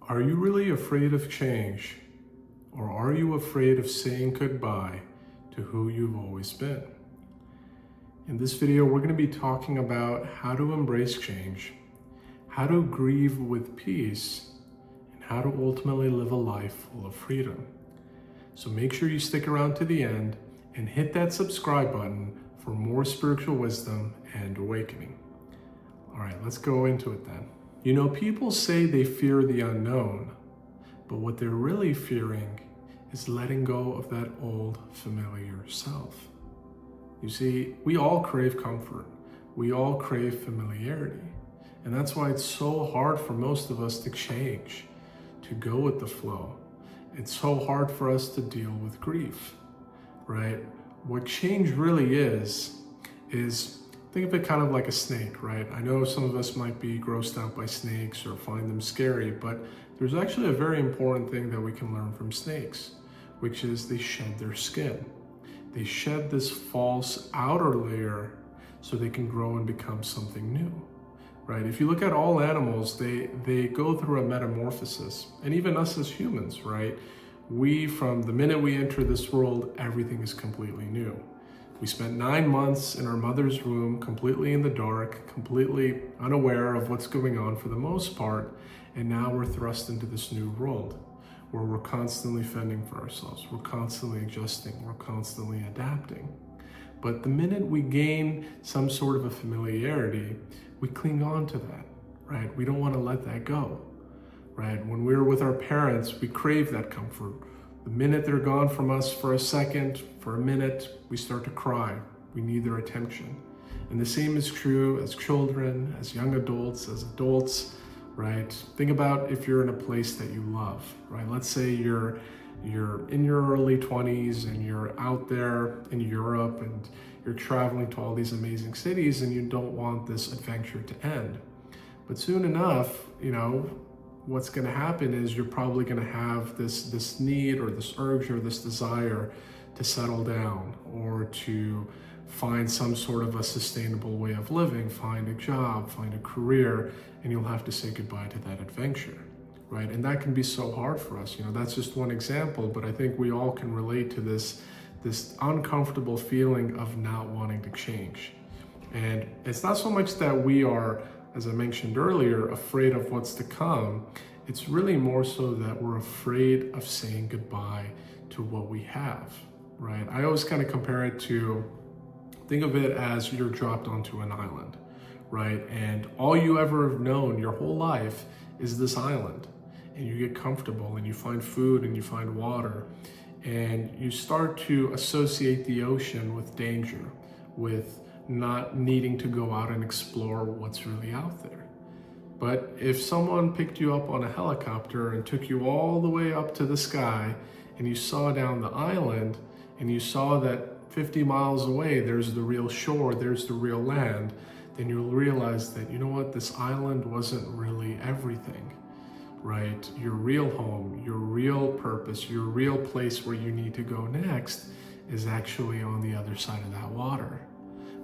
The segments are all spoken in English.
Are you really afraid of change? Or are you afraid of saying goodbye to who you've always been? In this video, we're going to be talking about how to embrace change, how to grieve with peace, and how to ultimately live a life full of freedom. So make sure you stick around to the end and hit that subscribe button for more spiritual wisdom and awakening. All right, let's go into it then. You know, people say they fear the unknown, but what they're really fearing is letting go of that old familiar self. You see, we all crave comfort. We all crave familiarity. And that's why it's so hard for most of us to change, to go with the flow. It's so hard for us to deal with grief, right? What change really is think of it kind of like a snake, right? I know some of us might be grossed out by snakes or find them scary, but there's actually a very important thing that we can learn from snakes, which is they shed their skin. They shed this false outer layer so they can grow and become something new, right? If you look at all animals, they go through a metamorphosis, and even us as humans, right? From the minute we enter this world, everything is completely new. We spent 9 months in our mother's womb, completely in the dark, completely unaware of what's going on for the most part, and now we're thrust into this new world where we're constantly fending for ourselves, we're constantly adjusting, we're constantly adapting. But the minute we gain some sort of a familiarity, we cling on to that, right? We don't want to let that go, right? When we're with our parents, we crave that comfort. The minute they're gone from us for a second, for a minute, we start to cry. We need their attention. And the same is true as children, as young adults, as adults, right? Think about if you're in a place that you love, right? Let's say you're in your early 20s and you're out there in Europe and you're traveling to all these amazing cities and you don't want this adventure to end. But soon enough, what's going to happen is you're probably going to have this need or this urge or this desire to settle down or to find some sort of a sustainable way of living, find a job, find a career, and you'll have to say goodbye to that adventure, right? And that can be so hard for us. That's just one example, but I think we all can relate to this uncomfortable feeling of not wanting to change. And it's not so much that we are, as I mentioned earlier, afraid of what's to come. It's really more so that we're afraid of saying goodbye to what we have, right? I always kind of compare it to, think of it as you're dropped onto an island, right? And all you ever have known your whole life is this island. And you get comfortable and you find food and you find water. And you start to associate the ocean with danger, with not needing to go out and explore what's really out there. But if someone picked you up on a helicopter and took you all the way up to the sky and you saw down the island and you saw that 50 miles away there's the real shore, there's the real land, then you'll realize that, this island wasn't really everything, right? Your real home, your real purpose, your real place where you need to go next is actually on the other side of that water.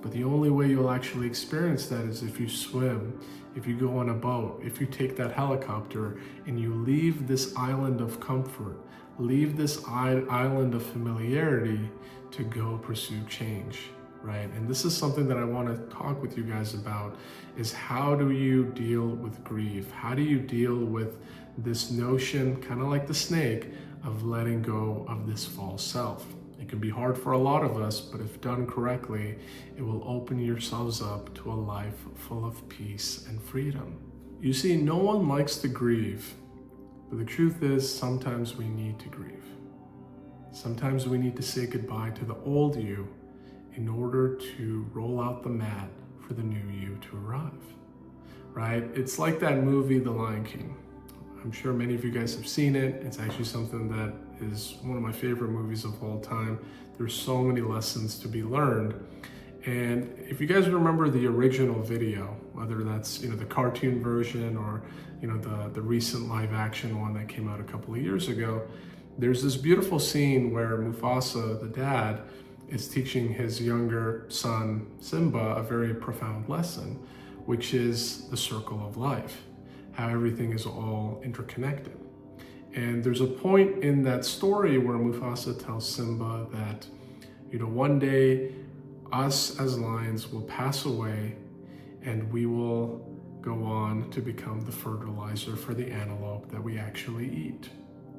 But the only way you'll actually experience that is if you swim, if you go on a boat, if you take that helicopter and you leave this island of comfort, leave this island of familiarity to go pursue change, right? And this is something that I want to talk with you guys about, is how do you deal with grief? How do you deal with this notion, kind of like the snake, of letting go of this false self? It can be hard for a lot of us, but if done correctly, it will open yourselves up to a life full of peace and freedom. You see, no one likes to grieve, but the truth is sometimes we need to grieve. Sometimes we need to say goodbye to the old you in order to roll out the mat for the new you to arrive, right? It's like that movie, The Lion King. I'm sure many of you guys have seen it. It's actually something that is one of my favorite movies of all time. There's so many lessons to be learned. And if you guys remember the original video, whether that's the cartoon version or the recent live action one that came out a couple of years ago, there's this beautiful scene where Mufasa, the dad, is teaching his younger son, Simba, a very profound lesson, which is the circle of life. how everything is all interconnected. And there's a point in that story where Mufasa tells Simba that, one day us as lions will pass away and we will go on to become the fertilizer for the antelope that we actually eat,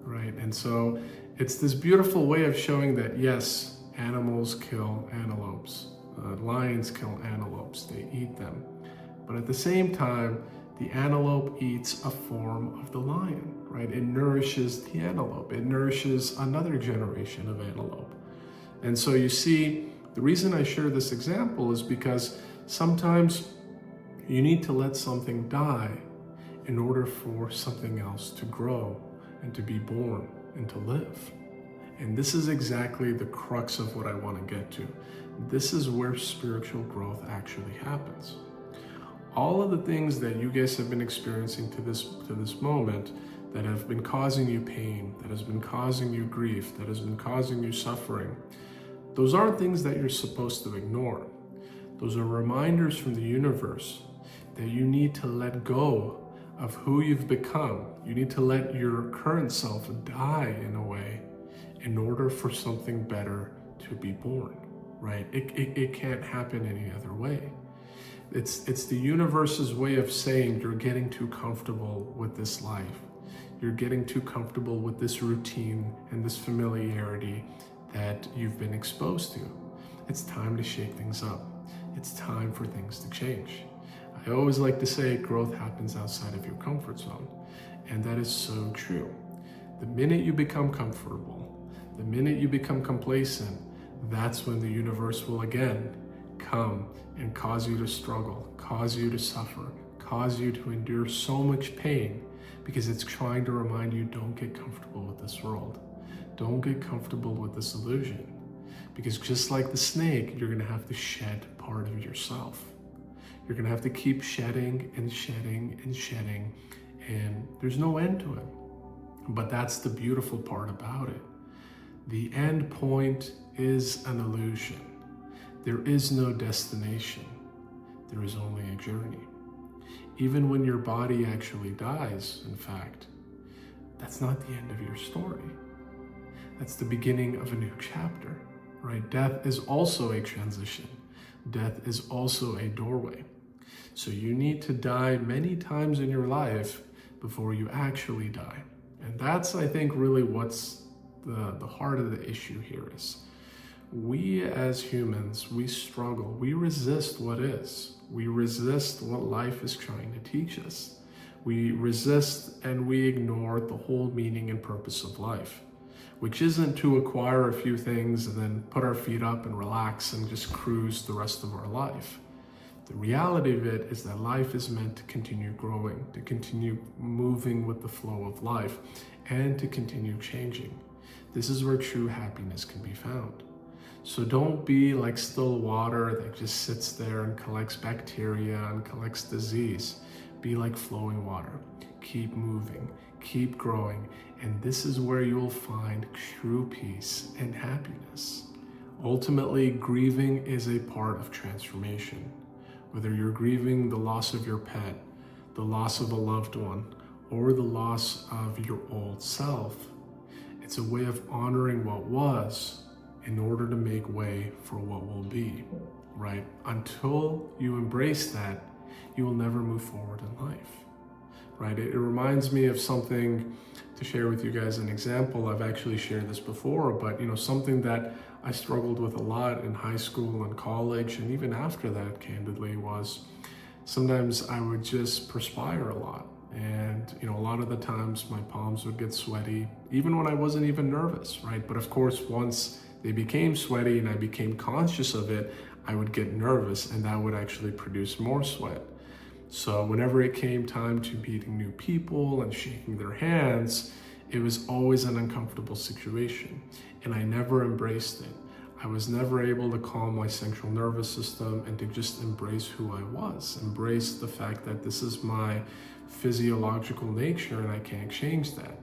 right? And so it's this beautiful way of showing that, yes, animals kill antelopes, lions kill antelopes, they eat them. But at the same time, the antelope eats a form of the lion, right? It nourishes the antelope. It nourishes another generation of antelope. And so you see, the reason I share this example is because sometimes you need to let something die in order for something else to grow and to be born and to live. And this is exactly the crux of what I want to get to. This is where spiritual growth actually happens. All of the things that you guys have been experiencing to this moment that have been causing you pain, that has been causing you grief, that has been causing you suffering, those aren't things that you're supposed to ignore. Those are reminders from the universe that you need to let go of who you've become. You need to let your current self die in a way in order for something better to be born, right? It can't happen any other way. It's the universe's way of saying you're getting too comfortable with this life. You're getting too comfortable with this routine and this familiarity that you've been exposed to. It's time to shake things up. It's time for things to change. I always like to say growth happens outside of your comfort zone, and that is so true. The minute you become comfortable, the minute you become complacent, that's when the universe will again come and cause you to struggle, cause you to suffer, cause you to endure so much pain, because it's trying to remind you, don't get comfortable with this world. Don't get comfortable with this illusion, because just like the snake, you're going to have to shed part of yourself. You're going to have to keep shedding and shedding and shedding, and there's no end to it. But that's the beautiful part about it. The end point is an illusion. There is no destination. There is only a journey. Even when your body actually dies, in fact, that's not the end of your story. That's the beginning of a new chapter, right? Death is also a transition. Death is also a doorway. So you need to die many times in your life before you actually die. And that's, I think, really what's the heart of the issue here is. We as humans, we struggle. We resist what is. We resist what life is trying to teach us. We resist and we ignore the whole meaning and purpose of life, which isn't to acquire a few things and then put our feet up and relax and just cruise the rest of our life. The reality of it is that life is meant to continue growing, to continue moving with the flow of life, and to continue changing. This is where true happiness can be found. So don't be like still water that just sits there and collects bacteria and collects disease. Be like flowing water. Keep moving, keep growing, and this is where you'll find true peace and happiness. Ultimately, grieving is a part of transformation. Whether you're grieving the loss of your pet, the loss of a loved one, or the loss of your old self, it's a way of honoring what was in order to make way for what will be, right? Until you embrace that, you will never move forward in life, right? It reminds me of something to share with you guys, an example. I've actually shared this before, but something that I struggled with a lot in high school and college, and even after that, candidly, was sometimes I would just perspire a lot. And, a lot of the times my palms would get sweaty, even when I wasn't even nervous, right? But of course, once they became sweaty and I became conscious of it, I would get nervous, and that would actually produce more sweat. So whenever it came time to meeting new people and shaking their hands, it was always an uncomfortable situation, and I never embraced it. I was never able to calm my central nervous system and to just embrace who I was, embrace the fact that this is my physiological nature and I can't change that.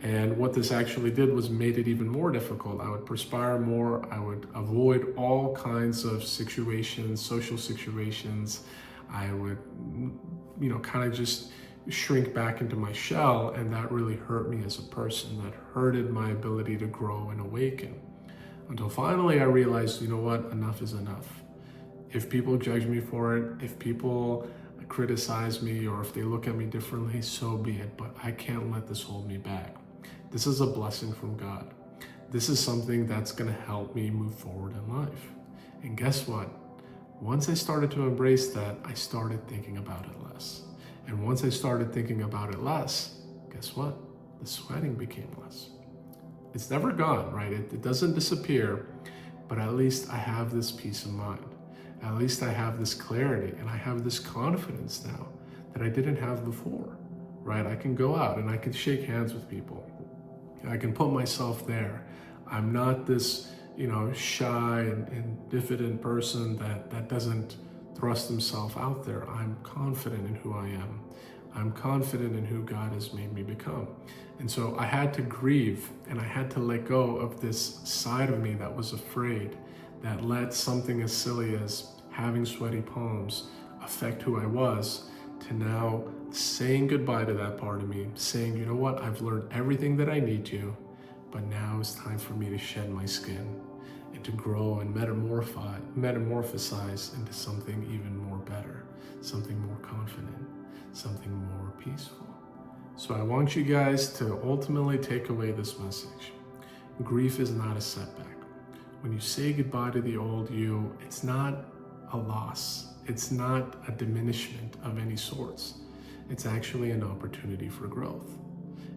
And what this actually did was made it even more difficult. I would perspire more. I would avoid all kinds of situations, social situations. I would, kind of just shrink back into my shell, and that really hurt me as a person. That hurted my ability to grow and awaken. Until finally I realized, you know what, enough is enough. If people judge me for it, if people criticize me, or if they look at me differently, so be it, but I can't let this hold me back. This is a blessing from God. This is something that's gonna help me move forward in life. And guess what? Once I started to embrace that, I started thinking about it less. And once I started thinking about it less, guess what? The sweating became less. It's never gone, right? It doesn't disappear, but at least I have this peace of mind. At least I have this clarity, and I have this confidence now that I didn't have before, right? I can go out and I can shake hands with people. I can put myself there. I'm not this, shy and diffident person that doesn't thrust himself out there. I'm confident in who I am. I'm confident in who God has made me become. And so I had to grieve, and I had to let go of this side of me that was afraid, that let something as silly as having sweaty palms affect who I was, to now saying goodbye to that part of me, saying, you know what, I've learned everything that I need to, but now it's time for me to shed my skin and to grow and metamorphosize into something even more better, something more confident, something more peaceful. So I want you guys to ultimately take away this message. Grief is not a setback. When you say goodbye to the old you, it's not a loss. It's not a diminishment of any sorts. It's actually an opportunity for growth.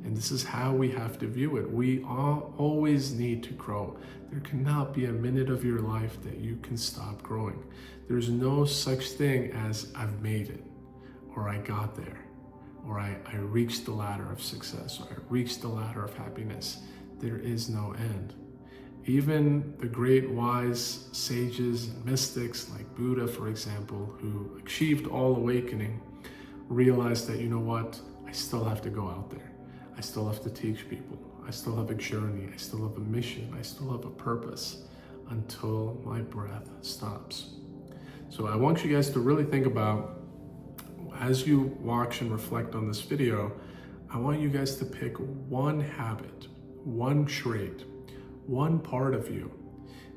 And this is how we have to view it. We always need to grow. There cannot be a minute of your life that you can stop growing. There's no such thing as I've made it, or I got there, or I reached the ladder of success, or I reached the ladder of happiness. There is no end. Even the great wise sages and mystics like Buddha, for example, who achieved all awakening, realized that, you know what, I still have to go out there. I still have to teach people. I still have a journey. I still have a mission. I still have a purpose until my breath stops. So I want you guys to really think about, as you watch and reflect on this video, I want you guys to pick one habit, one trait, one part of you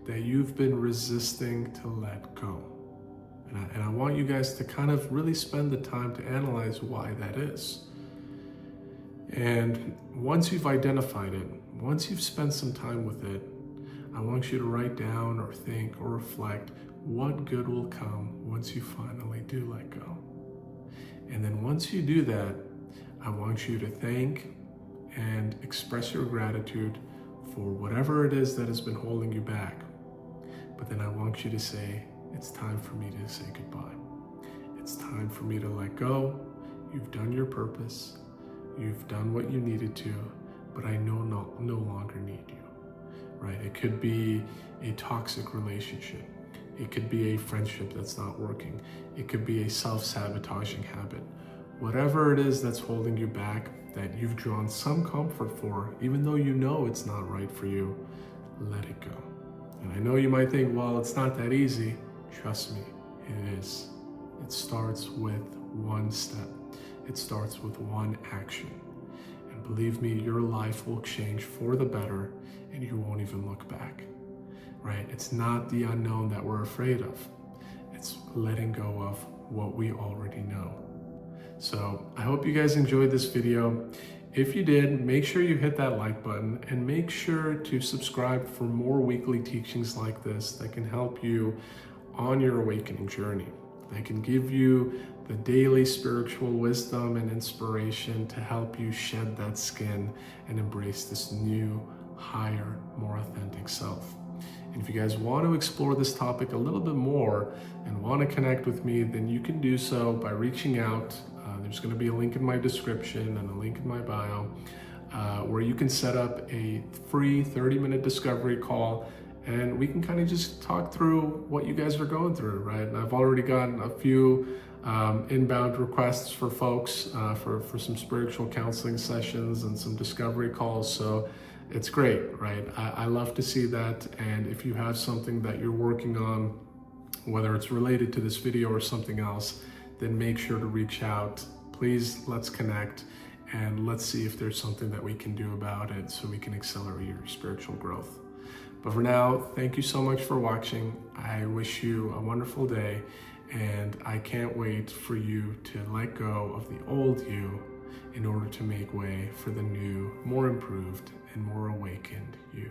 that you've been resisting to let go. And I want you guys to kind of really spend the time to analyze why that is. And once you've identified it, once you've spent some time with it, I want you to write down or think or reflect what good will come once you finally do let go. And then once you do that, I want you to thank and express your gratitude for whatever it is that has been holding you back. But then I want you to say, it's time for me to say goodbye. It's time for me to let go. You've done your purpose. You've done what you needed to, but I no longer need you, right? It could be a toxic relationship. It could be a friendship that's not working. It could be a self-sabotaging habit. Whatever it is that's holding you back, that you've drawn some comfort for, even though you know it's not right for you, let it go. And I know you might think, well, it's not that easy. Trust me, it is. It starts with one step. It starts with one action. And believe me, your life will change for the better, and you won't even look back, right? It's not the unknown that we're afraid of. It's letting go of what we already know. So I hope you guys enjoyed this video. If you did, make sure you hit that like button and make sure to subscribe for more weekly teachings like this that can help you on your awakening journey, that can give you the daily spiritual wisdom and inspiration to help you shed that skin and embrace this new, higher, more authentic self. And if you guys want to explore this topic a little bit more and want to connect with me, then you can do so by reaching out. There's going to be a link in my description and a link in my bio where you can set up a free 30-minute discovery call, and we can kind of just talk through what you guys are going through, right? And I've already gotten a few inbound requests for folks for some spiritual counseling sessions and some discovery calls. So it's great, right? I love to see that. And if you have something that you're working on, whether it's related to this video or something else, then make sure to reach out. please let's connect and let's see if there's something that we can do about it so we can accelerate your spiritual growth. But for now, thank you so much for watching. I wish you a wonderful day, and I can't wait for you to let go of the old you in order to make way for the new, more improved, and more awakened you.